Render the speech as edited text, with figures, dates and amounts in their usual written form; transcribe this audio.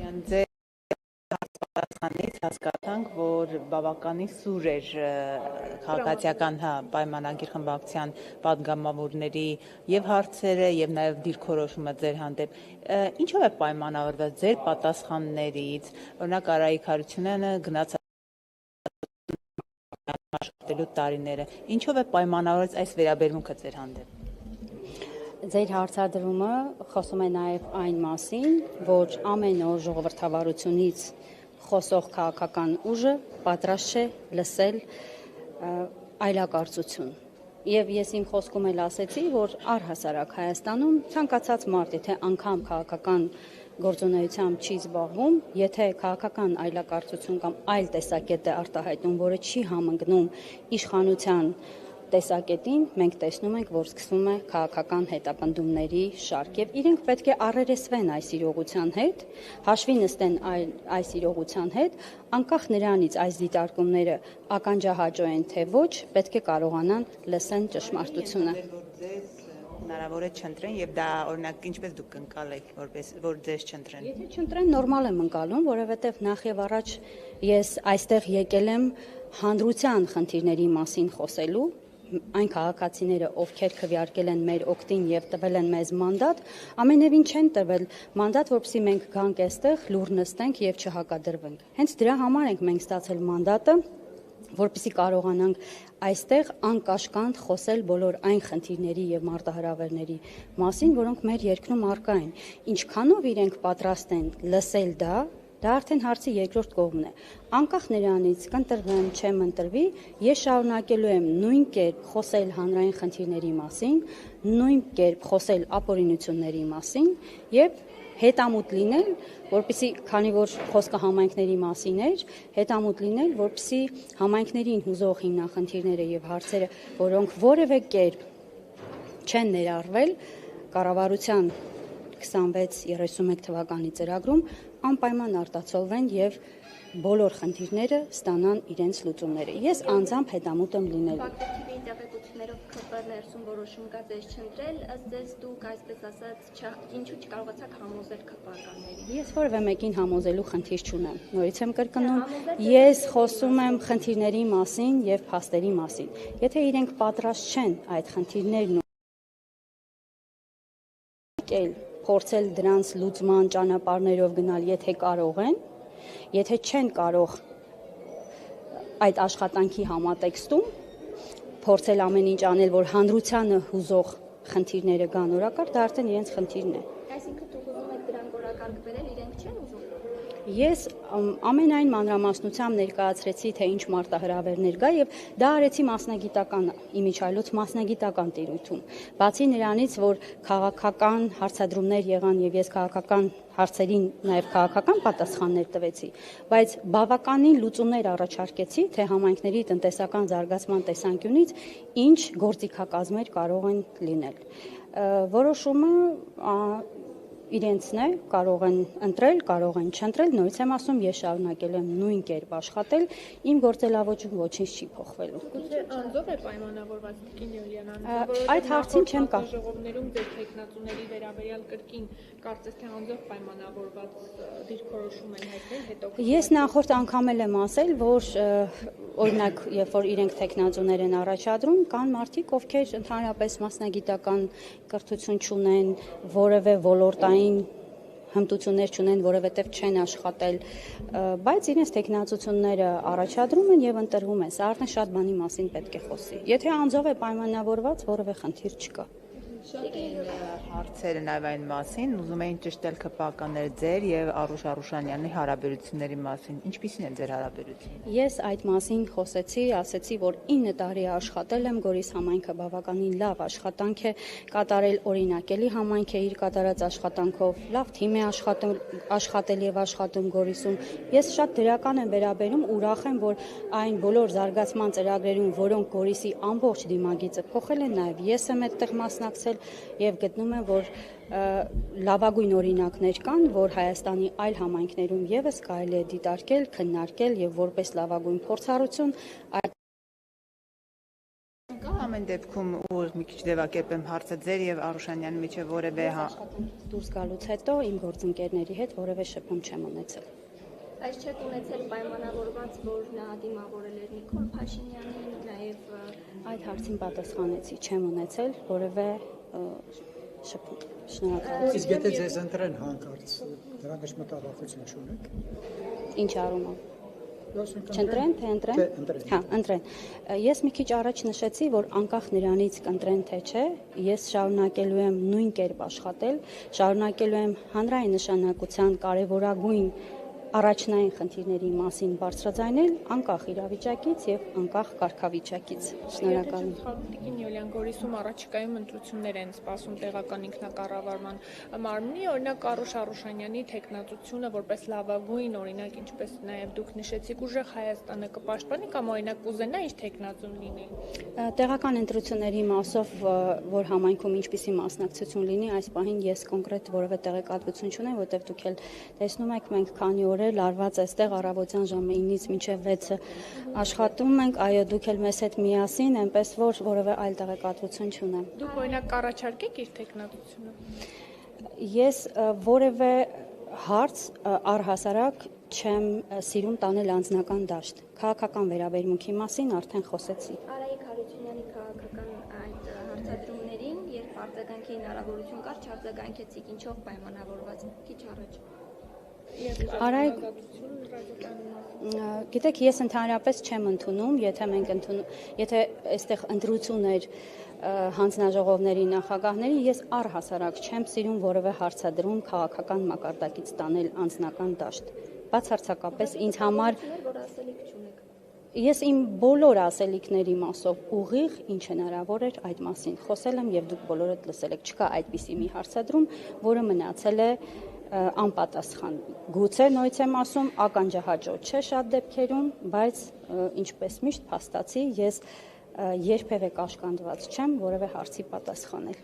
Ձեր պատասխանից հասկացանք, որ բավականին սուր էր քաղաքացիական պայմանագիր խմբակցության պատգամավորների եւ հարցերը եւ նաեւ դիրքորոշումը ձեր հանդեպ։ Ինչով է պայմանավորված ձեր պատասխաններից, օրինակ Արայիկ Հարությունյանը գնաց աշխատելու տարիները, ինչով է պայմանավորված այս վերաբերմունքը ձեր հանդեպ։ Ձեր հարցադրումը խոսում է նաև այն մասին, որ ամեն օր ժողովրդավարությունից խոսող քաղաքական ուժը պատրաստ է լսել այլակարծություն։ Եվ ես իմ խոսքում էլ ասեցի, որ առհասարակ Հայաստանում ցանկացած մարդ, եթե անգամ քաղաքական գործունեությամբ չի զբաղվում, եթե քաղաքական այլակարծություն կամ այլ տեսակետ է արտահայտում, որը չի համընկնում իշխանության տեսակետին, մենք տեսնում ենք, որ սկսվում է քաղաքական հետապնդումների շարք եւ իրենք պետք է առերեսվեն այս իրողության հետ, հաշվի նստեն այս իրողության հետ, անկախ նրանից այս դիտարկումները ականջահաճո են թե ոչ, պետք է կարողանան լսեն ճշմարտությունը։ Հնարավոր է չընտրեն եւ դա օրինակ ինչպես դուք կընկալեք, որ ձեզ չընտրեն։ Եթե չընտրեն, նորմալ եմ ընկալում, որովհետեւ նախ եւ առաջ ես այստեղ եկել եմ հանրության խնդիրների մասին խոսելու, այն քաղաքացիները, ովքեր քվեարկել են մեր օգտին եւ տվել են մեզ մանդատ, ամենևին չեն տվել մանդատ, որպեսզի մենք գանք այստեղ, լուռ նստենք եւ չհակադրվենք։ Հենց դրա համար ենք մենք ստացել մանդատը, որպեսզի կարողանանք այստեղ անկաշկանդ խոսել բոլոր այն խնդիրների եւ մարտահրավերների մասին, որոնք մեր երկրում առկա են։ Ինչքանով իրենք պատրաստ են լսել դա արդեն հարցի երկրորդ կողմն է։ Անկախ նրանից կընտրվեմ, չեմ ընտրվի, ես շարունակելու եմ նույն կերպ խոսել հանրային խնդիրների մասին, նույն կերպ խոսել ապօրինությունների մասին եւ հետամուտ լինել, որպեսզի քանի որ խոսքը համայնքների մասին էր, հետամուտ լինել, որպեսզի համայնքներին հուզող հիմնախնդիրները եւ հարցերը, որոնք որևէ կերպ չեն ներառվել կառավարության 26-31 թվականի ծրագրում անպայման արտացոլվեն եւ բոլոր խնդիրները ստանան իրենց լուծումները։ Ես անձամբ հետամուտ եմ լինելու։ Ֆակտիվ տեղեկություններով ԿՊ ներսում որոշում կա ձեզ չընտրել, ըստ ձեզ դուք այսպես ասած ինչու չկարողացաք համոզել ԿՊ-ականներին։ Ես որևէ մեկին համոզելու խնդիր չունեմ։ Նորից եմ կրկնում, ես խոսում եմ խնդիրների մասին եւ փաստերի մասին։ Եթե իրենք պատրաստ չեն այդ խնդիրներն փորձել դրանց լուծման ճանապարհներով գնալ, եթե կարող են, եթե չեն կարող այդ աշխատանքի համատեքստում փորձել ամեն ինչ անել, որ հանրությանը հուզող խնդիրները գան օրակարգ, դա արդեն իրենց խնդիրն է։ Այսինքն դուք ուզում եք դրանք օրակարգ բերել, իրենք չեն ուզում։ Ես ամենայն մանրամասնությամբ ներկայացրեցի, թե ինչ մարտահրավերներ կա եւ դա արեցի մասնագիտական իմիջիայլոց մասնագիտական տիրույթում։ Բացի նրանից, որ քաղաքական հարցադրումներ եղան եւ ես քաղաքական հարցերին նաեւ քաղաքական պատասխաններ տվեցի, բայց բավականին լուծումներ առաջարկեցի, թե համայնքների տնտեսական զարգացման տեսանկյունից ինչ գործիքակազմեր կարող են լինել։ Որոշումը իրենցն է, կարող են ընտրել, կարող են չընտրել, նորից եմ ասում, ես շարունակել եմ նույն կերպ աշխատել, իմ գործելավոճում ոչինչ չի փոխվելու։ Գուցե անձով է պայմանավորված Տիկին Յուլիանան, այդ հարցին չեմ կա։ Ժողովներում ձեր տեխնացուների վերաբերյալ կրկին կարծես թե անձով պայմանավորված դիրքորոշում են հայտնել, հետո Ես նախորդ անգամ եմ ասել, որ օրինակ, երբ որ իրենք տեխնացուներ են առաջադրում, կան մարդիկ, ովքեր ընդհանրապես մասնագիտական կրթություն չունեն, որևէ ոլորտային հմտություններ չունեն, որովհետև չեն աշխատել, բայց իրենց տեխնացությունները առաջադրում են եւ ընտրվում են։ Սա արդեն շատ բանի մասին պետք է խոսի։ Եթե անձով է պայմանավորված, որևէ խնդիր չկա։ Շատ են հարցերը նաև այն մասին, ուզում էին ճշտել ԿՊ-ականները ձեր եւ Արուշ Արուշանյանի հարաբերությունների մասին։ Ինչպիսին են ձեր հարաբերությունները։ Ես այդ մասին խոսեցի, ասեցի, որ 9 տարի աշխատել եմ, Գորիս համայնքը բավականին լավ աշխատանք է կատարել, օրինակելի համայնք է իր կատարած աշխատանքով, լավ թիմ է աշխատել եւ աշխատում Գորիսում։ Ես շատ դրական եմ վերաբերում, ուրախ եմ, որ այն բոլոր զարգացման ծրագրերում, որոնք Գորիսի ամբողջ դիմագիծը փոխել են, նաեւ ես եմ այդտեղ մասնակցել եւ գտնում եմ, որ լավագույն օրինակներ կան, որ Հայաստանի այլ համայնքներում եւս կարելի է դիտարկել, քննարկել եւ որպես լավագույն փորձառություն ամեն դեպքում ուղիղ մի քիչ ձևակերպեմ հարցը ձեր եւ Արուշանյանի միջեւ որևէ դուրս գալուց հետո իմ գործընկերների հետ որևէ շփում չեմ ունեցել։ Այս չեք ունեցել պայմանավորված, որ նա դիմավորել էր Նիկոլ Փաշինյանին, նաև Այդ հարցին պատասխանեցի, չեմ ունեցել որևէ շփում։ Շնորհակալ։ Իսկ եթե ձեզ ընտրեն հանկարծ, դրա մեջ մտավախություն չունեք։ Ինչ առումով։ Չընտրեն, թե ընտրեն։ Հա, ընտրեն։ Ես մի քիչ առաջ նշեցի, որ անկախ նրանից կընտրեն թե չէ, ես շարունակելու եմ նույն կերպ աշխատել, շարունակելու եմ հանրային նշանակության կարևորագույն առաջնային խնդիրների մասին բարձրաձայնել անկախ իրավիճակից եւ անկախ կարգավիճակից։ Շնորհակալ եմ։ Տիկին Յուլիան, Գորիսում առաջիկայում ընտրություններ են սպասում տեղական ինքնակառավարման մարմնի, օրինակ Կարուշ Արուշանյանի թեկնածությունը որպես լավագույն օրինակ, ինչպես նաև դուք նշեցիք, ուժեղ Հայաստանը կպաշտպանի կամ օրինակ կուզենա իր թեկնածուն լինի։ Տեղական ընտրությունների մասով, որ համայնքում ինչպիսի մասնակցություն լինի, այս պահին ես կոնկրետ որևէ տեղեկատվություն չունեմ, որտեղ դուք էլ տեսնում եք, մենք քանի օր լարված այստեղ առավոտյան ժամը 9-ից մինչև 6-ը աշխատում ենք, այո, դուք էլ մեզ հետ միասին, այնպես որ որևէ այլ տեղեկատվություն չունեմ։ Դուք օրինակ կառաջարկեք իր թեկնածությունը։ Ես որևէ հարց առհասարակ չեմ սիրում տանել անձնական դաշտ։ Քաղաքական վերաբերմունքի մասին արդեն խոսեցի։ Արայիկ Հարությունյանի քաղաքական այդ հարցադրումներին, երբ արձագանքի հնարավորություն կար, չարձագանքեցիք, ինչով պայմանավորված, քիչ առաջ։ Արայիկ, գիտեք, ես ընդհանրապես չեմ ընդունում, եթե այստեղ ընտրություններ հանձնաժողովների նախագահների, ես առհասարակ չեմ սիրում որևէ հարցադրում քաղաքական մակարդակից տանել անձնական դաշտ։ Բացարձակապես ինձ համար ես իմ բոլոր ասելիքների մասով ուղիղ ինչ հնարավոր էր այդ մասին խոսել եմ եւ դուք բոլորդ լսել եք, չկա այդպիսի մի հարցադրում, որը մնացել է անպատասխան։ Գուցե նույնց եմ ասում, ականջահաճո չէ շատ դեպքերում, բայց ինչպես միշտ փաստացի ես երբևէ կաշկանդված չեմ որևէ հարցի պատասխանել։